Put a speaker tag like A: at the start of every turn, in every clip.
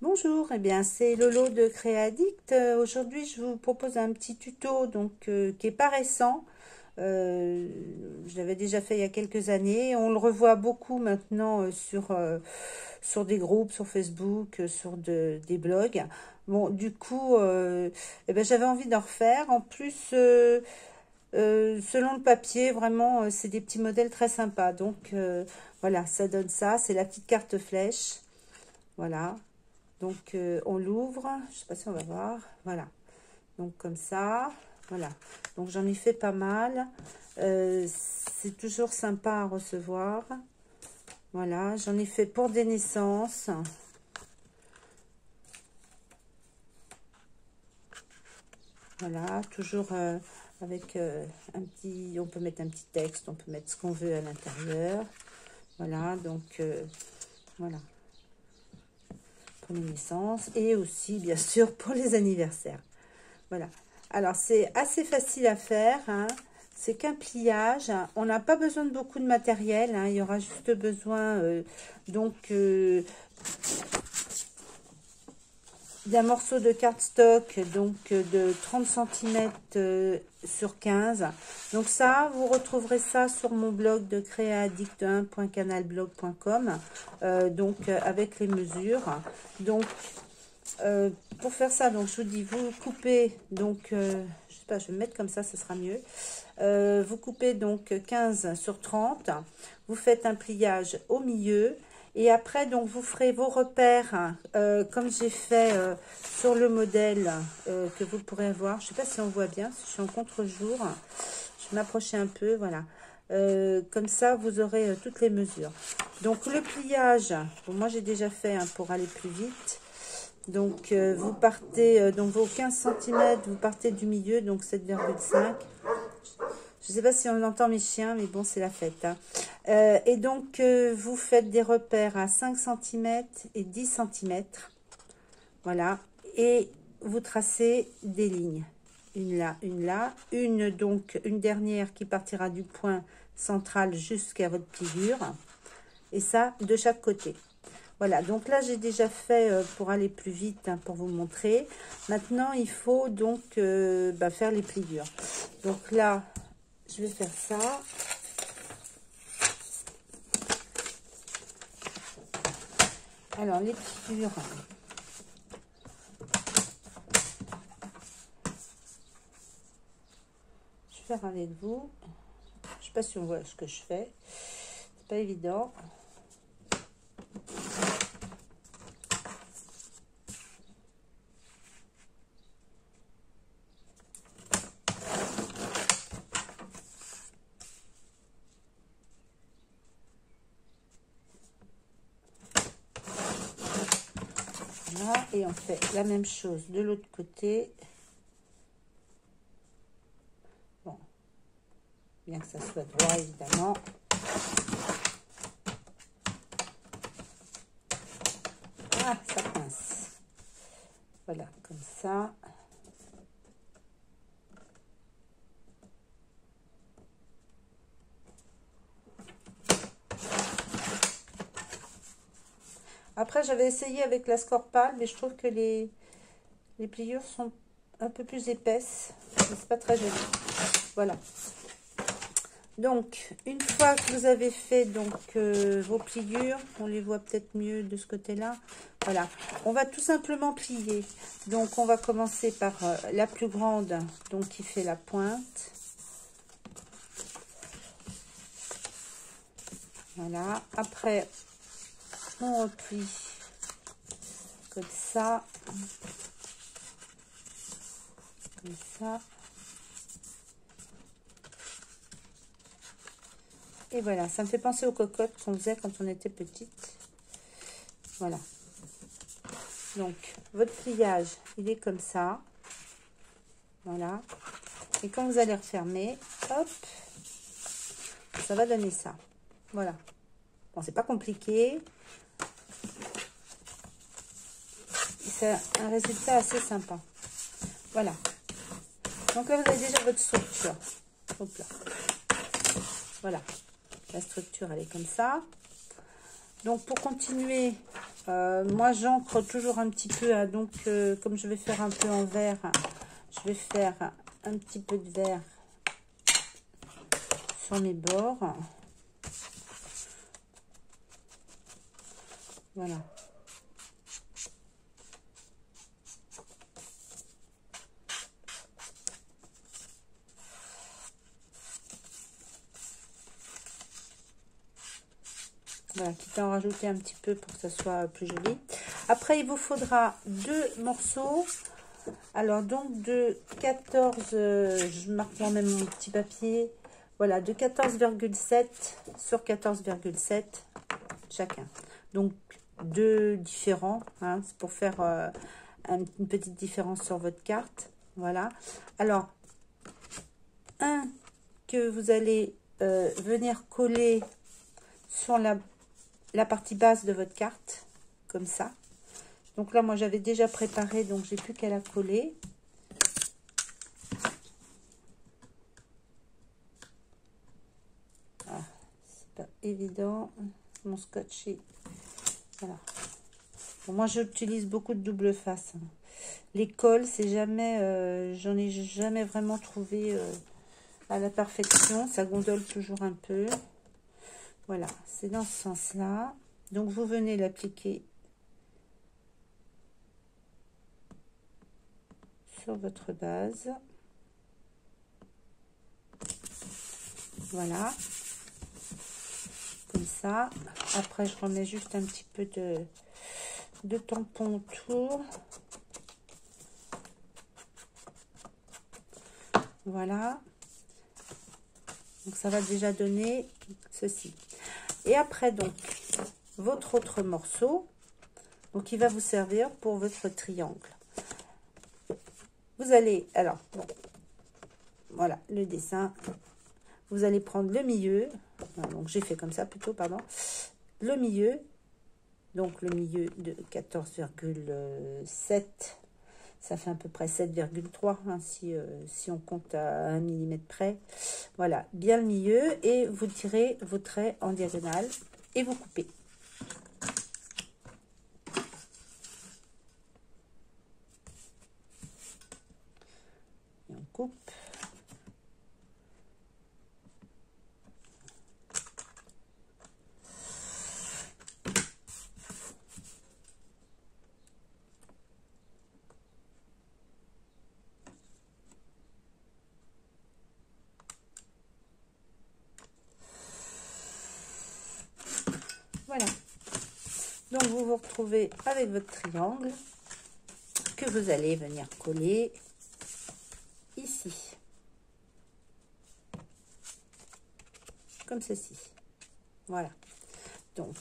A: Bonjour, eh bien c'est Lolo de Créaddict. Aujourd'hui je vous propose un petit tuto qui est pas récent. Je l'avais déjà fait il y a quelques années. On le revoit beaucoup maintenant sur des groupes, sur Facebook, des blogs. Bon, du coup, eh ben, j'avais envie d'en refaire. En plus, selon le papier, vraiment, c'est des petits modèles très sympas. Voilà, ça donne ça. C'est la petite carte flèche. Voilà. On l'ouvre, je sais pas si on va voir, voilà, donc comme ça, voilà, donc j'en ai fait pas mal, c'est toujours sympa à recevoir, voilà, j'en ai fait pour des naissances, voilà, toujours avec on peut mettre un petit texte, on peut mettre ce qu'on veut à l'intérieur, voilà, voilà, pour les naissances, et aussi, bien sûr, pour les anniversaires. Voilà. Alors, c'est assez facile à faire. Hein. C'est qu'un pliage. On n'a pas besoin de beaucoup de matériel. Hein. Il y aura juste besoin d'un morceau de cardstock de 30 cm sur 15. Donc ça, vous retrouverez ça sur mon blog de créaddict1.canalblog.com avec les mesures. Pour faire ça, donc je vous dis, vous coupez, je sais pas, je vais me mettre comme ça sera mieux. Vous coupez donc 15 sur 30, vous faites un pliage au milieu, et après, donc, vous ferez vos repères, comme j'ai fait sur le modèle que vous pourrez voir. Je sais pas si on voit bien, si je suis en contre-jour. Je vais m'approcher un peu, voilà. Comme ça, vous aurez toutes les mesures. Donc, le pliage, bon, moi j'ai déjà fait pour aller plus vite. Donc, vous partez, vos 15 cm, vous partez du milieu, donc 7,5. Je ne sais pas si on entend mes chiens, mais bon, c'est la fête. Hein. Vous faites des repères à 5 cm et 10 cm. Voilà. Et vous tracez des lignes. Une là. Une dernière qui partira du point central jusqu'à votre pliure. Et ça, de chaque côté. Voilà, donc là, j'ai déjà fait pour aller plus vite, hein, pour vous montrer. Maintenant, il faut faire les pliures. Donc là, je vais faire ça. Alors, les pliures. Je vais faire avec vous. Je sais pas si on voit ce que je fais. C'est pas évident. Voilà, et on fait la même chose de l'autre côté. Bon, bien que ça soit droit, évidemment. Ah, ça pince. Voilà, comme ça. Après, j'avais essayé avec la Scorpal, mais je trouve que les pliures sont un peu plus épaisses. C'est pas très joli. Voilà. Donc, une fois que vous avez fait vos pliures, on les voit peut-être mieux de ce côté-là. Voilà. On va tout simplement plier. Donc, on va commencer par la plus grande, qui fait la pointe. Voilà. Après, on replie comme ça. Comme ça. Et voilà, ça me fait penser aux cocottes qu'on faisait quand on était petite. Voilà. Donc, votre pliage, il est comme ça. Voilà. Et quand vous allez refermer, hop, ça va donner ça. Voilà. Bon, c'est pas compliqué. C'est un résultat assez sympa. Voilà. Donc là, vous avez déjà votre structure. Hop là. Voilà. La structure, elle est comme ça. Donc, pour continuer, Moi, j'encre toujours un petit peu, hein, donc comme je vais faire un peu en vert, je vais faire un petit peu de vert sur mes bords. Voilà. Voilà, quitte à en rajouter un petit peu pour que ça soit plus joli. Après, il vous faudra 2 morceaux. Alors, donc, de 14, je marque moi-même mon petit papier. Voilà, de 14,7 sur 14,7 chacun. Donc, 2 différents, hein, c'est pour faire une petite différence sur votre carte. Voilà. Alors, un que vous allez venir coller sur la partie basse de votre carte, comme ça. Donc là, moi, j'avais déjà préparé, donc j'ai plus qu'à la coller. Ah, c'est pas évident. Mon scotch est... Voilà. Bon, moi, j'utilise beaucoup de double face. Les cols, c'est jamais... j'en ai jamais vraiment trouvé à la perfection. Ça gondole toujours un peu. Voilà, c'est dans ce sens-là. Donc, vous venez l'appliquer sur votre base. Voilà. Comme ça. Après, je remets juste un petit peu de tampon autour. Voilà. Donc, ça va déjà donner ceci. Et après, donc, votre autre morceau, donc il va vous servir pour votre triangle. Vous allez, alors, bon, voilà, le dessin. Vous allez prendre le milieu. Donc, j'ai fait comme ça plutôt, pardon. Le milieu. Donc, le milieu de 14,7. Ça fait à peu près 7,3 hein, si on compte à 1 mm près. Voilà, bien le milieu. Et vous tirez vos traits en diagonale et vous coupez. Et on coupe. Voilà. Donc, vous vous retrouvez avec votre triangle que vous allez venir coller ici. Comme ceci. Voilà. Donc,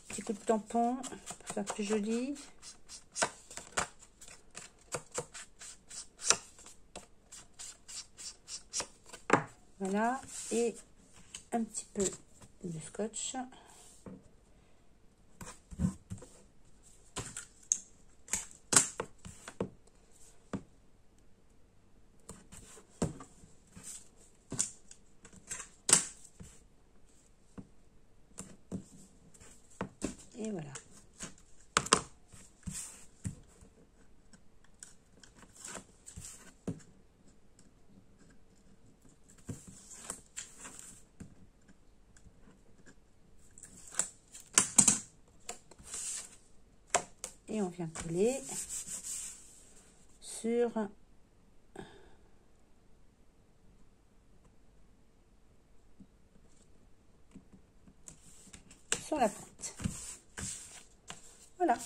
A: petit coup de tampon pour faire plus joli. Voilà. Et un petit peu de scotch. Et voilà. Et on vient coller sur la pointe. Voilà.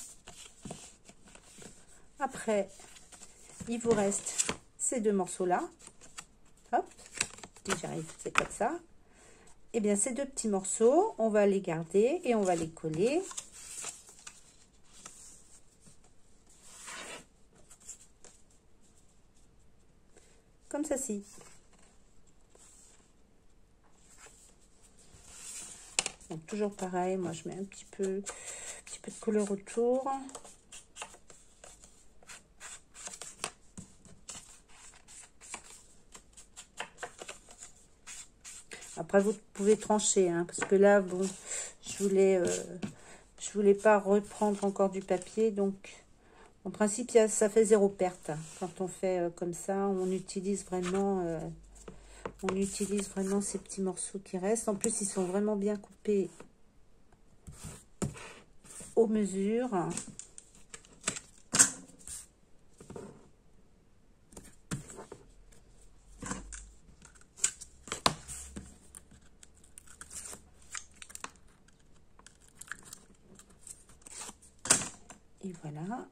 A: Après, il vous reste ces 2 morceaux-là. Hop, si j'arrive, c'est comme ça. Et bien, ces 2 petits morceaux, on va les garder et on va les coller. Comme ceci. Donc, toujours pareil, moi je mets un petit peu de couleur autour. Après, vous pouvez trancher, hein, parce que là, bon, je voulais voulais pas reprendre encore du papier, donc en principe ça fait 0 perte quand on fait comme ça. On utilise vraiment ces petits morceaux qui restent. En plus ils sont vraiment bien coupés aux mesures. Et voilà.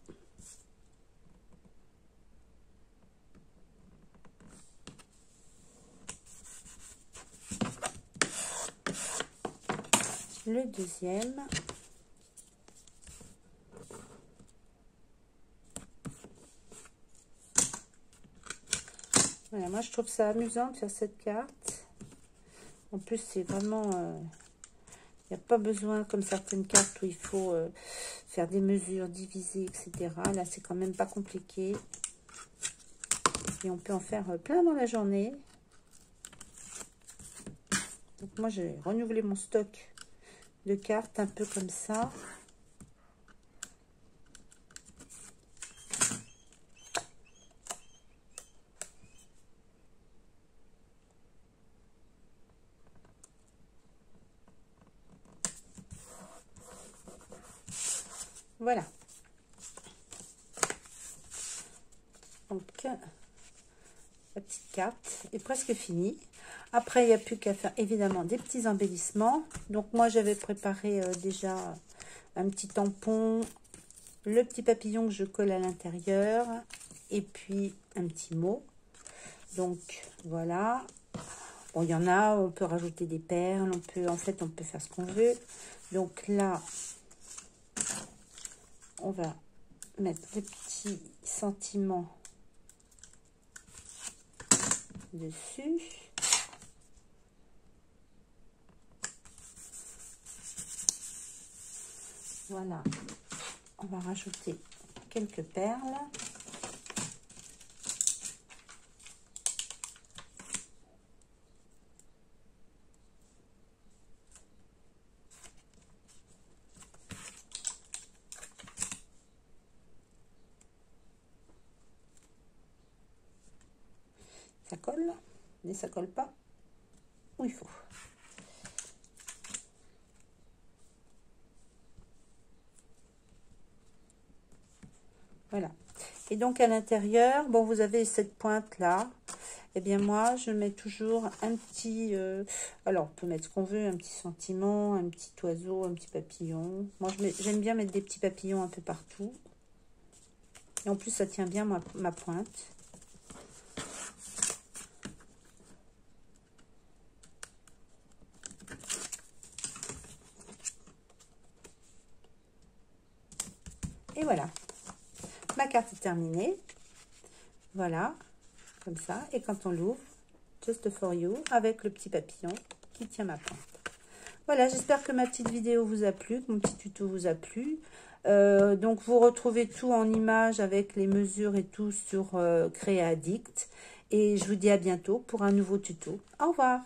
A: Le deuxième. Voilà, moi je trouve ça amusant de faire cette carte. En plus, c'est vraiment... il n'y a pas besoin, comme certaines cartes, où il faut faire des mesures, diviser, etc. Là, c'est quand même pas compliqué. Et on peut en faire plein dans la journée. Donc moi, j'ai renouvelé mon stock de cartes un peu comme ça. Voilà. Donc, la petite carte est presque finie. Après, il n'y a plus qu'à faire évidemment des petits embellissements. Donc, moi, j'avais préparé déjà un petit tampon, le petit papillon que je colle à l'intérieur et puis un petit mot. Donc, voilà. Bon, il y en a, on peut rajouter des perles, en fait, on peut faire ce qu'on veut. Donc là, on va mettre le petit sentiment dessus. Voilà, on va rajouter quelques perles. Ça colle, mais ça colle pas où il faut. Voilà. Et donc à l'intérieur, bon, vous avez cette pointe là. Et bien moi, je mets toujours un petit... alors, on peut mettre ce qu'on veut, un petit sentiment, un petit oiseau, un petit papillon. Moi, j'aime bien mettre des petits papillons un peu partout. Et en plus, ça tient bien ma pointe. Et voilà. Ma carte est terminée. Voilà. Comme ça. Et quand on l'ouvre, just for you, avec le petit papillon qui tient ma pointe. Voilà, j'espère que ma petite vidéo vous a plu, que mon petit tuto vous a plu. Donc, vous retrouvez tout en images avec les mesures et tout sur Créa Addict. Et je vous dis à bientôt pour un nouveau tuto. Au revoir!